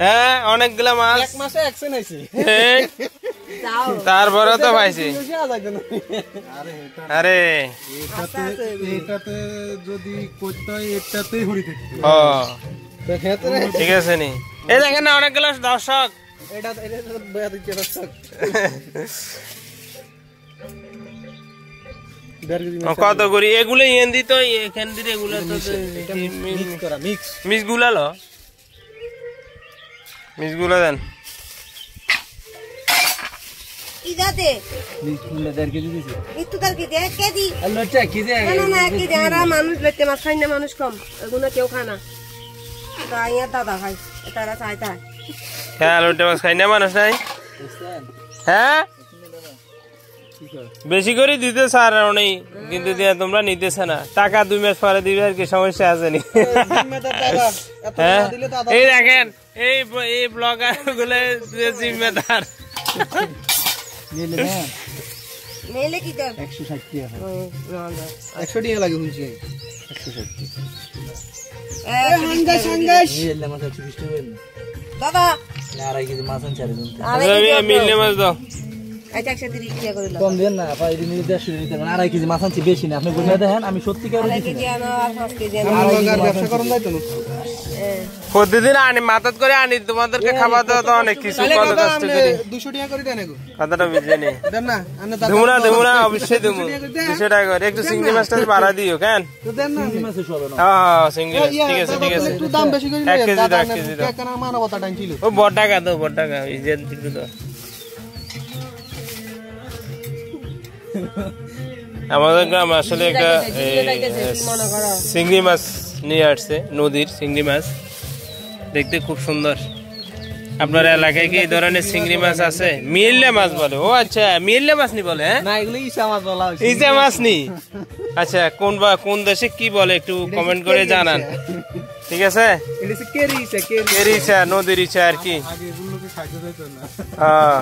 হ্যাঁ অনেকগুলা মাছ এক মাসে অ্যাকশন হইছে তারপরে তো পাইছি আরে এটাতে যদি করতে হয় এটাতেই হরি থাকতে ও ঠিক আছে নি এই দেখেন না অনেকগুলো দর্শক এটা বয়া দিচ্ছে দর্শক কত করি এগুলো ইয়েন দিত এখান দিয়ে এগুলো তো মিক্স করা মিক্স গুলা লো মিক্স গুলা দেন ইদাতে মিক্স গুলা 1.5 কেজি দিছি একটু তার কি 1 কেজি আল্লাহ চা কি দে না কি দে আর মানুষ লইতে মাছ খায় না মানুষ কম এগুলো কেউ খায় না তাই দাদা খায় তারা চাইতা হ্যাঁ লইতে মাছ খায় না মানুষ নাই হ্যাঁ বেশি করে দিতে স্যার অনেক কিন্তু দিয়া তোমরা নিতেছ না টাকা 2 মাস পরে দিবে আর কি সমস্যা আছে নি এই দেখেন এই ব্লগার গুলো জিম্মেদার মেলে কি দাম 160 টাকা 100 টাকা লাগে শুনছি 160 সংঘর্ষ এলে মাছ 120 টাকা দাদা 2.5 কেজি মাছ আনছে আমি মিললে মাছ দাও আচ্ছা 130 টাকা করে কম দেন না ভাই দিন 150 দিতে 2.5 কেজি মাছ আনছি বেশি না আপনি বুঝে দেখেন আমি সত্যি করে দিছি 2 কেজি আনা আর 5 কেজি আনা ব্যবসা করুন যাই তো প্রতিদিন আনি মাথাত করে আনি তোমাদেরকে খাবার দাও তো অনেক কিছু কত কষ্ট করি 200 টাকা করে দেন গো কথাটা বুঝে নি দেন না ধুমরা অবশ্যই দেবো 200 টাকা করে একটু চিংড়ি মাছটা ভাড়া দিও কেন তো দেন না চিংড়ি মাছ সব না হ্যাঁ চিংড়ি মাছ ঠিক আছে একটু দাম বেশি করে 1 কেজি দাও 1 কেজি দাও কেন মানবতা টাইম ছিল ও বড় টাকা দাও বড় টাকা এই যে দিতে দাও আমাদের গ্রামে আসলে একটা চিংড়ি মাছ নিয়ে আসছে নদীর চিংড়ি মাছ দেখতে খুব সুন্দর আপনার এলাকায় কি এই ধরনের চিংড়ি মাছ আছে মিললে মাছ বলে ও আচ্ছা মিললে মাছ নি বলে না এগুলো ইসা মাছ বলা হইছে ইসা মাছ নি আচ্ছা কোন দেশে কি বলে একটু কমেন্ট করে জানান ঠিক আছে এটা হচ্ছে কেরিসা নদীর ইসা আর কি আগে এগুলোকে খাইতে দিত না হ্যাঁ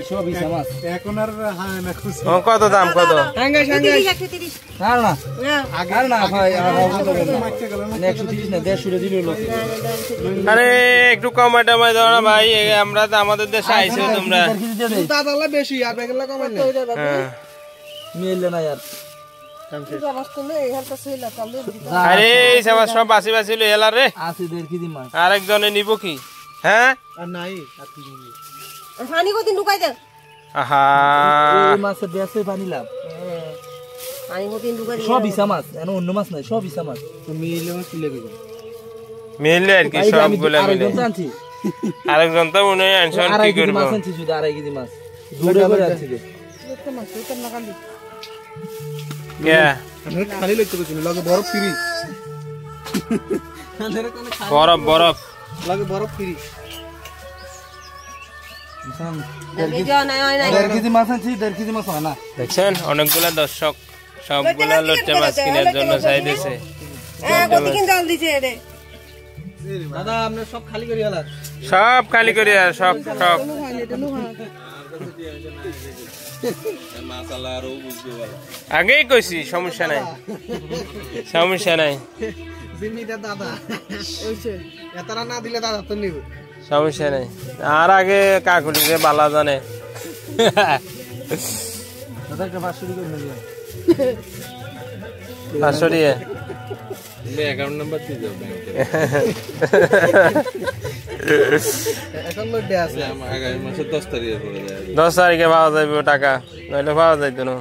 সব ইসা মাছ এখন আর হ্যাঁ না খুশি কত দাম কত টাঙ্গাই 130 না না না আর না ভাই আর 130 না 150 রে দিলো লোক আরে একটু কমাই টমাই দাও না ভাই আমরা তো আমাদের দেশে আইছো তোমরা দাদালা বেশি আর বেগলা কমাই না মিললে না यार আরে এই সব বাসি বাসি লই এলা রে আছে 1.5 কেজি মাছ আরেকজনে নিব কি হ্যাঁ আর নাই আর কি পানি কদিন ঢুকাই দে আহা এই মাছের বেশি পানি লাভ পানি কদিন ঢুকাই সব ইসা মাছ এনে অন্য মাছ নাই সব ইসা মাছ তো মিলে মাছ তুলে দিবেন মিললে আর কি সবগুলা মিলে আরেকজন তো মনে হয় আনছন কি করব মাছ আনছি শুধু 2.5 কেজি মাছ দূরে করে আনছি একটা মাছ এটা না কালি কে খালি লাগতে কইছিল লাগে বরফ ফ্রি বরফ লাগে বরফ ফ্রি দেখছেন অনেকগুলা দর্শক সবগুলা লোটে মাছ কেনার জন্য চাইতেছে দাদা আপনি সব খালি করে আলা সব খালি করে সব আগেই কইছি সমস্যা নাই দাদা এতারা না দিলে দাদা তো নিব সমস্যা নাই আর আগে কাকুলি যে বালা জানে দাদাকে 500 করে নিয়ে 500 দিয়ে অ্যাকাউন্ট নাম্বার দিয়ে দাও ব্যাংকে এখন লোড দেয়া আছে আগামী মাসের 10 তারিখে করে দেয় 10 তারিখে পাওয়া যাবে টাকা নইলে পাওয়া যাইতো না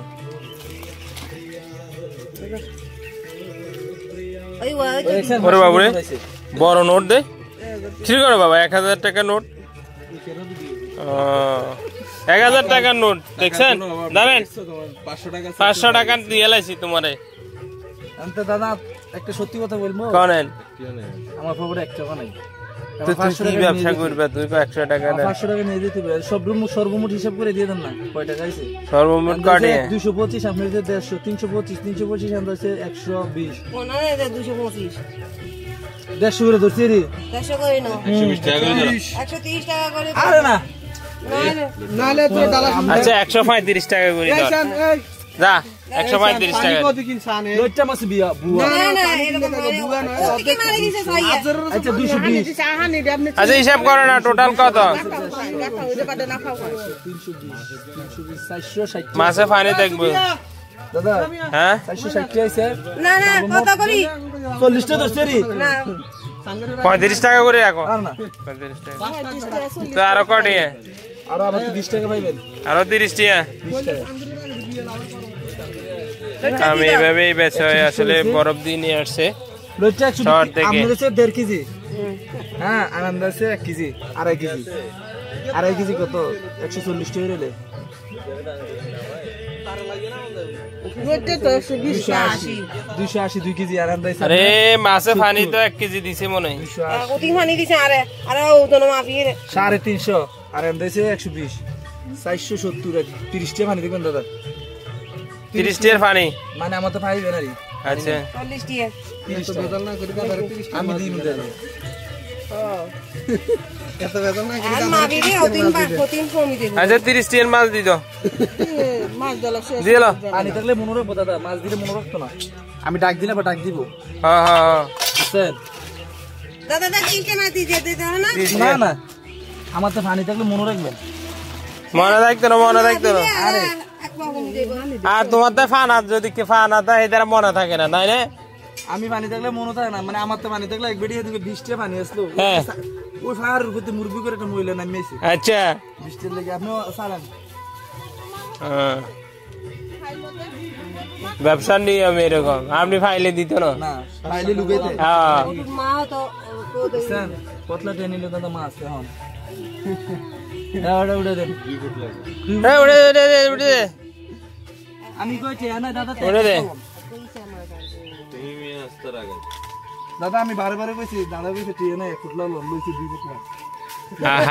ওরে বাবু রে বড় নোট দে কি করে বাবা 1000 টাকা নোট 1000 টাকার নোট দেখছেন জানেন 500 টাকা দিয়ে লাইছি তোমারে আনতে দাদা একটা সত্যি কথা বলবো কোনেন আমার খবর 1 টাকা নাই তুই কি ব্যবসা করবে তুই 100 টাকা দে 500 টাকা নিয়ে দিতে হবে সর্বমোট হিসাব করে দিয়ে দেন না কয় টাকা আইছে সর্বমোট কাটে 225 আপনাদের 150 325 আমরা আছে 120 কোন না 225 150 করে ধরছি রে 150 করে নাও 120 টাকা করে 130 টাকা করে আরে না নালে তো ডালা আচ্ছা 135 টাকা করে দাও যা 135 টাকা কত কিন সানে লইট্টা মাছ বিয়া বুয়া না না এরকম বুয়া নয়, কি মারি দিছে সাইয়া আচ্ছা 220 আচ্ছা হিসাব করো না টোটাল কত 460 মাছে পানি দেখবো দাদা হ্যাঁ 460 আইছে না না কত করি 40 টা দছরি না 35 টাকা করে রাখো আর না 35 টাকা তো আরো কটি আর আবার 30 টাকা পাইবেন আরো 30 টাকা 30 টাকা আমি এইভাবেই বেচা হয় আসলে বরফ দিয়ে নিয়ে আসছে লইট্টা শহর থেকে। আমাদের কাছে 1.5 কেজি হ্যাঁ আনন্দ আছে 1 কেজি 2.5 কেজি 2.5 কেজি কত 140 টাকা রেলে 280 2 কেজি আনন্দ আছে আরে মাছে পানি তো 1 কেজি দিছে মনে হয় 280 কত মানি দিছে আরে আরে ও তো না মাফি রে 350 আর আনন্দ আছে 120 470 30 টাকা পানি দেখবেন দাদা 30 টাকার পানি মানে আমার তো পাইবে না রে আচ্ছা 40 টিয়া 30 টাকা বেজাল না করি কাদারে 30 আমি দিই না দাদা এত বেজাল না করি আর মাফি রে ও তিন বার প্রতিদিন কমি দেব আচ্ছা 30 টাকার মাছ দিত দিল পানি থাকলে মনে রাখবো দাদা মাছ দিলে মনে রাখতো না আমি ডাক দিলে বা ডাক দিব হ্যাঁ হ্যাঁ বুঝছেন দাদা দা তিনটে মাছ দিয়ে দিতে হবে না না না আমার তো পানি থাকলে মনে রাখবেন মনে রাখতো না মনে রাখতো না আরে এক পা কমি দেব আর তোমার তো ফানা যদি কে ফানা তা এদের মনে থাকে না তাই না আমি পানি থাকলে মনে থাকে না মানে আমার তো পানি থাকলে এক বেড়ি এদিকে 20 টাকা পানি আসলো হ্যাঁ। ওই ফায়ারের উপরে মুরগি করে একটা মহিলা নামিয়েছে আচ্ছা 20 টাকা লেগে আপনিও সারান হ্যাঁ। ব্যবসার নিয়ম এরকম আপনি ফাইলে দিত না না পাইলে লুকাইতে হ্যাঁ মা তো তো বুঝছেন কতলা টেনে নিলে দাদা মাছ এখন হ্যাঁ ওটা উড়ে দেন এই উড়ে উড়ে উড়ে উড়ে দে, আমি কইছি না দাদা উড়ে দে দাদা আমি বারে বারে কইছি দাদা কইছে টিয়ে না ফুটলা লইছি 2 ফুট আহা।